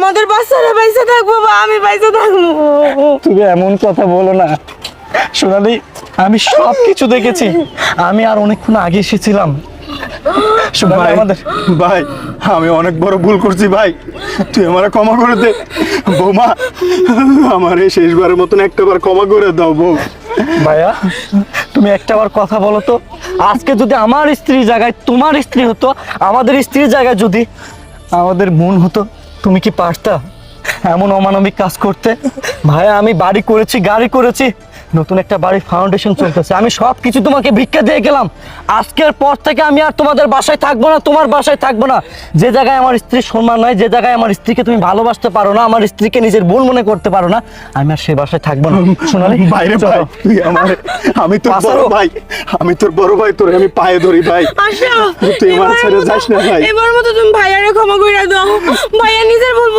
আমাদের বাচ্চারা বাইসে থাকবো বা আমি বাইসে থাকবো। তুমি এমন কথা বলো না সোনালি, আমি সব কিছু দেখেছি। আমি আর অনেকক্ষণ আগে এসেছিলাম। সোনালি, ভাই আমাদের ভাই আমি অনেক বড় ভুল করছি ভাই, তুই আমারে ক্ষমা করে দে। বৌমা আমারে শেষবারের মতন একটাবার ক্ষমা করে দাও বউ। ভাইয়া, তুমি একটাবার কথা বলো তো, আজকে যদি আমার স্ত্রীর জায়গায় তোমার স্ত্রী হতো, আমাদের স্ত্রীর জায়গায় যদি আমাদের বোন হতো, তুমি কি পারতা এমন অমানবিক কাজ করতে? ভাইয়া, আমি বাড়ি করেছি, গাড়ি করেছি, নতুন একটা বাড়ির ফাউন্ডেশন চলতেছে, আমি সব কিছু তোমাকে ভিক্ষা দিয়ে গেলাম। আজকের পর থেকে আমি আর তোমাদের বাসায় থাকবো না, তোমার বাসায় থাকবো না। যে জায়গায় আমার স্ত্রীর সম্মান নয়, যে জায়গায় আমার স্ত্রীকে তুমি ভালোবাসতে পারো না, আমার স্ত্রীকে নিজের বোন মনে করতে পারো না, আমি আর সেই বাসায় থাকবো না। সোনালি, বাইরে ভাই, চলো। তুই আমারে, আমি তোর বড় পাশারও। ভাই, আমি তোর বড় ভাই, তোরে আমি পায়ে ধরি ভাই। আসো, তুই আমার ছেড়ে যাস না ভাই। এবার মতো তুমি ভাইয়ারে ক্ষমা করে দাও। ভাইয়া নিজের ভুল